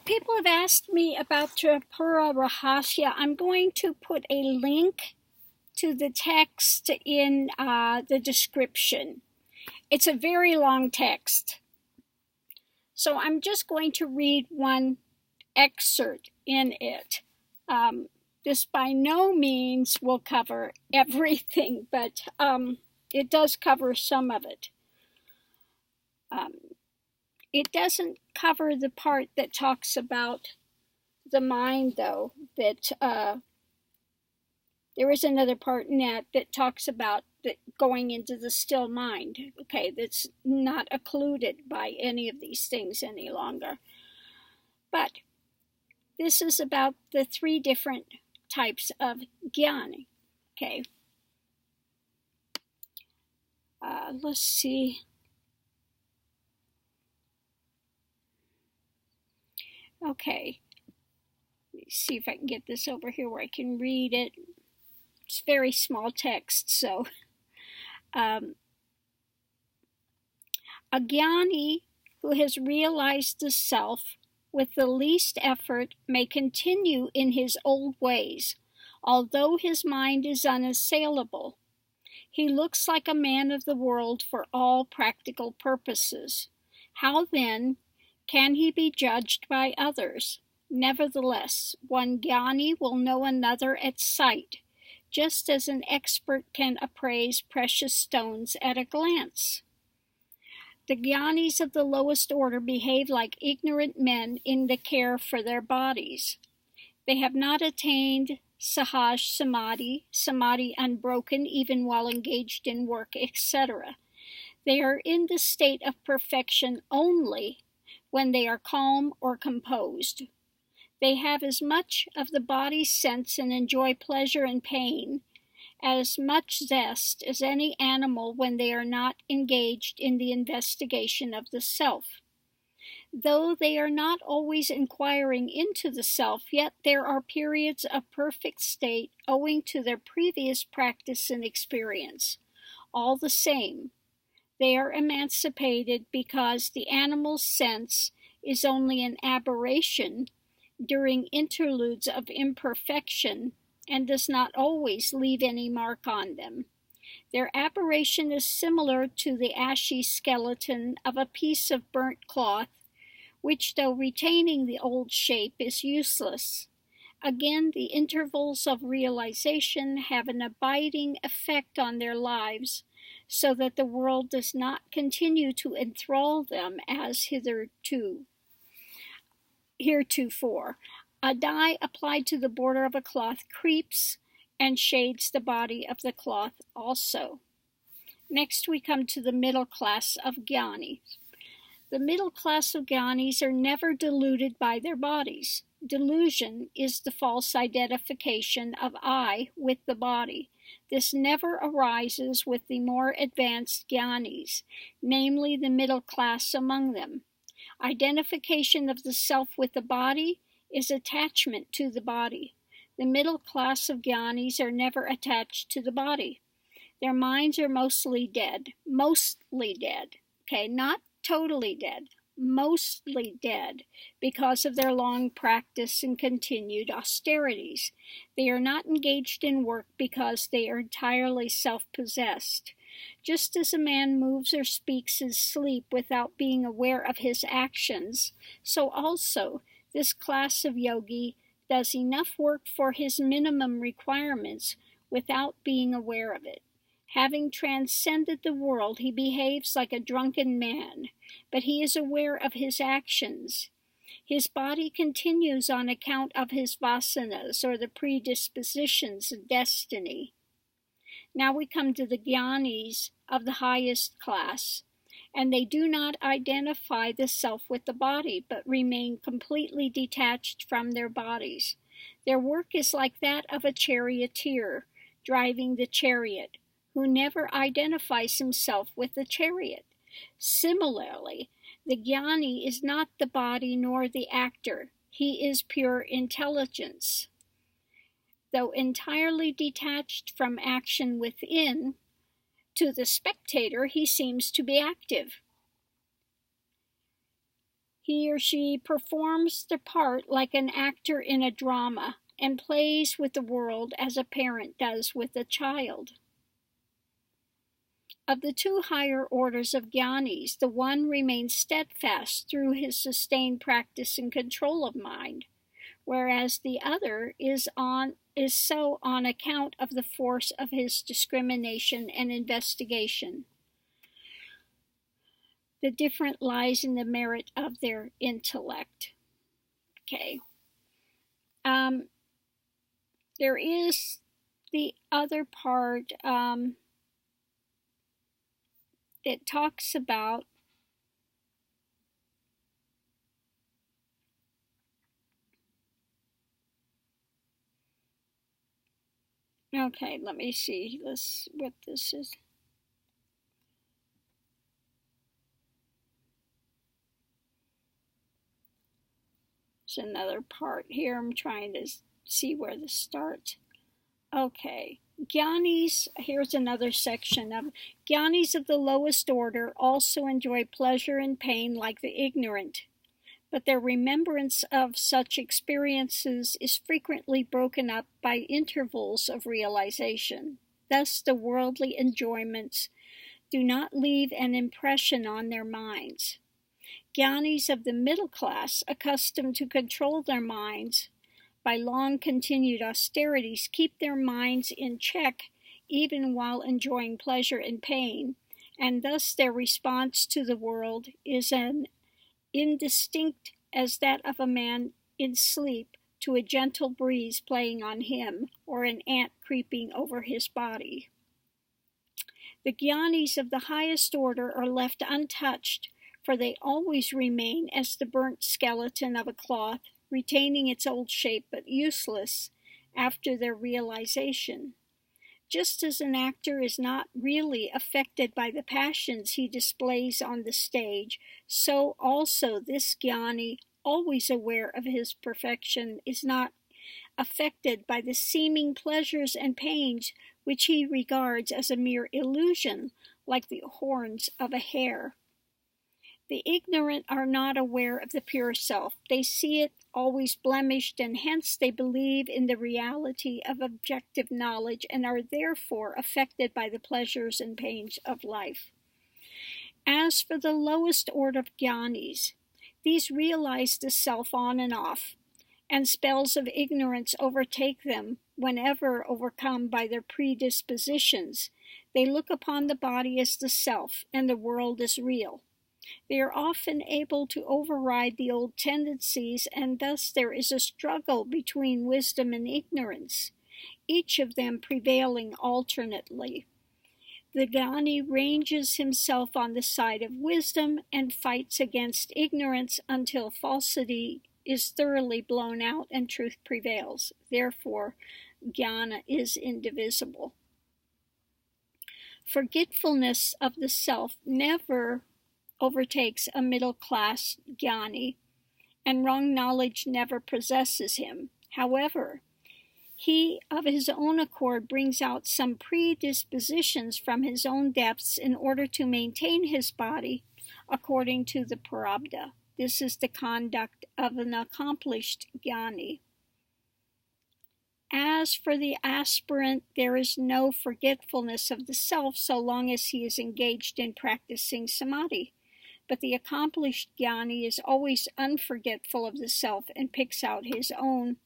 People have asked me about Tripura Rahasya. I'm going to put a link to the text in the description. It's a very long text. So I'm just going to read one excerpt in it. This by no means will cover everything, but it does cover some of it. It doesn't cover the part that talks about the mind, though, that there is another part in that talks about going into the still mind. Okay, that's not occluded by any of these things any longer. But this is about the three different types of jnana. Okay. Let's see. Okay. Let me see if I can get this over here where I can read it. It's very small text, so a jnani who has realized the self with the least effort may continue in his old ways, although his mind is unassailable. He looks like a man of the world for all practical purposes. How then can he be judged by others? Nevertheless, one jnani will know another at sight, just as an expert can appraise precious stones at a glance. The jnanis of the lowest order behave like ignorant men in the care for their bodies. They have not attained sahaj samadhi, samadhi unbroken even while engaged in work, etc. They are in the state of perfection only when they are calm or composed. They have as much of the body's sense and enjoy pleasure and pain, as much zest as any animal when they are not engaged in the investigation of the self. Though they are not always inquiring into the self, yet there are periods of perfect state owing to their previous practice and experience. All the same, they are emancipated because the animal's sense is only an aberration during interludes of imperfection and does not always leave any mark on them. Their aberration is similar to the ashy skeleton of a piece of burnt cloth, which, though retaining the old shape, is useless. Again, the intervals of realization have an abiding effect on their lives, so that the world does not continue to enthrall them as heretofore. A dye applied to the border of a cloth creeps and shades the body of the cloth also. Next we come to the middle class of jnanis. The middle class of jnanis are never deluded by their bodies. Delusion is the false identification of I with the body. This never arises with the more advanced jnanis, namely the middle class among them. Identification of the self with the body is attachment to the body. The middle class of jnanis are never attached to the body. Their minds are mostly dead, okay, not totally dead, mostly dead, because of their long practice and continued austerities. They are not engaged in work because they are entirely self-possessed. Just as a man moves or speaks in sleep without being aware of his actions, so also this class of yogi does enough work for his minimum requirements without being aware of it. Having transcended the world, he behaves like a drunken man, but he is aware of his actions. His body continues on account of his vasanas, or the predispositions of destiny. Now we come to the jnanis of the highest class, and they do not identify the self with the body, but remain completely detached from their bodies. Their work is like that of a charioteer driving the chariot, who never identifies himself with the chariot. Similarly, the jnani is not the body nor the actor. He is pure intelligence. Though entirely detached from action within, to the spectator he seems to be active. He or she performs the part like an actor in a drama and plays with the world as a parent does with a child. Of the two higher orders of jnanis, the one remains steadfast through his sustained practice and control of mind, whereas the other is so on account of the force of his discrimination and investigation. The difference lies in the merit of their intellect. Okay. There is the other part that talks about okay, let me see what this is. There's another part here. I'm trying to see where this starts. Okay. Jnanis, here's another section of jnanis of the lowest order also enjoy pleasure and pain like the ignorant, but their remembrance of such experiences is frequently broken up by intervals of realization. Thus, the worldly enjoyments do not leave an impression on their minds. Jnanis of the middle class, accustomed to control their minds by long continued austerities, keep their minds in check even while enjoying pleasure and pain, and thus their response to the world is as indistinct as that of a man in sleep to a gentle breeze playing on him or an ant creeping over his body. The jnanis of the highest order are left untouched, for they always remain as the burnt skeleton of a cloth, retaining its old shape but useless after their realization. Just as an actor is not really affected by the passions he displays on the stage, so also this jnani, always aware of his perfection, is not affected by the seeming pleasures and pains which he regards as a mere illusion, like the horns of a hare. The ignorant are not aware of the pure self. They see it always blemished, and hence they believe in the reality of objective knowledge and are therefore affected by the pleasures and pains of life. As for the lowest order of jnanis, these realize the self on and off, and spells of ignorance overtake them whenever overcome by their predispositions. They look upon the body as the self, and the world as real. They are often able to override the old tendencies, and thus there is a struggle between wisdom and ignorance, each of them prevailing alternately. The jnani ranges himself on the side of wisdom and fights against ignorance until falsity is thoroughly blown out and truth prevails. Therefore, jnana is indivisible. Forgetfulness of the self never overtakes a middle-class jnani, and wrong knowledge never possesses him. However, he of his own accord brings out some predispositions from his own depths in order to maintain his body according to the prarabdha. This is the conduct of an accomplished jnani. As for the aspirant, there is no forgetfulness of the self so long as he is engaged in practicing samadhi. But the accomplished jnani is always unforgetful of the self and picks out his own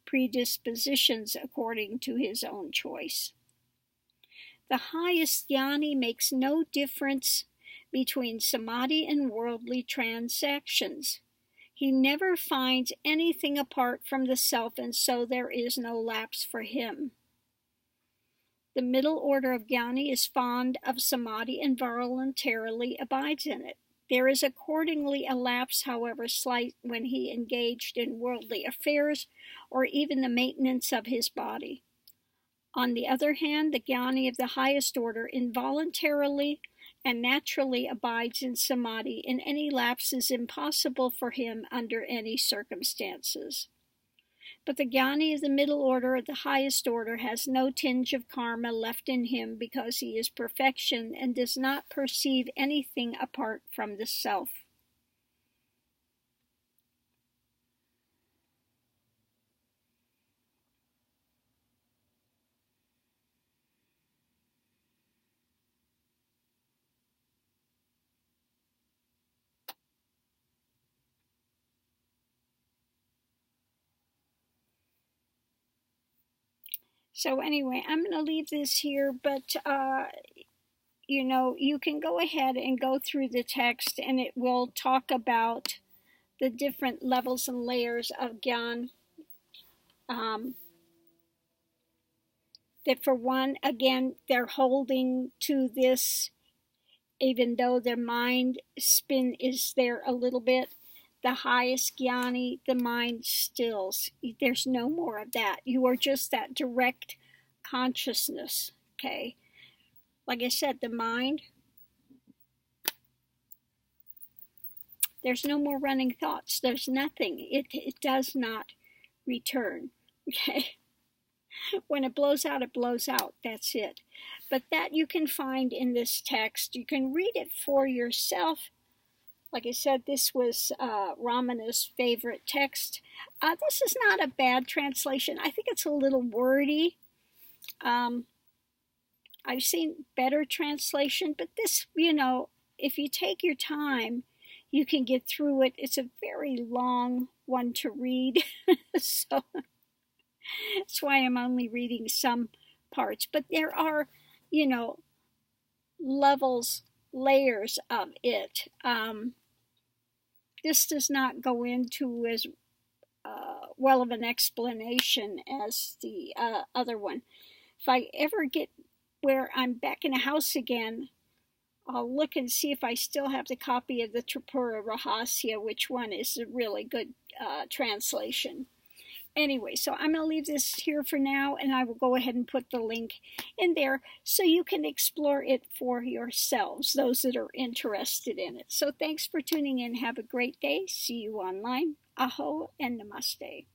predispositions according to his own choice. The highest jnani makes no difference between samadhi and worldly transactions. He never finds anything apart from the self, and so there is no lapse for him. The middle order of jnani is fond of samadhi and voluntarily abides in it. There is accordingly a lapse, however slight, when he engaged in worldly affairs or even the maintenance of his body. On the other hand, the jnani of the highest order involuntarily and naturally abides in samadhi, and any lapse is impossible for him under any circumstances. But the jnani of the middle order, of the highest order, has no tinge of karma left in him because he is perfection and does not perceive anything apart from the self. So anyway, I'm going to leave this here, but you can go ahead and go through the text, and it will talk about the different levels and layers of Gyan. That for one, again, they're holding to this, even though their mind spin is there a little bit. The highest Jnani, the mind stills. There's no more of that. You are just that direct consciousness, okay? Like I said, the mind, there's no more running thoughts. There's nothing. It does not return, okay? When it blows out, it blows out. That's it. But that you can find in this text. You can read it for yourself. Like I said, this was Ramana's favorite text. This is not a bad translation. I think it's a little wordy. I've seen better translation, but this, if you take your time, you can get through it. It's a very long one to read, so that's why I'm only reading some parts. But there are, levels, layers of it. This does not go into as well of an explanation as the other one. If I ever get where I'm back in a house again, I'll look and see if I still have the copy of the Tripura Rahasya, which one is a really good translation. Anyway, so I'm going to leave this here for now, and I will go ahead and put the link in there so you can explore it for yourselves, those that are interested in it. So thanks for tuning in. Have a great day. See you online. Aho and namaste.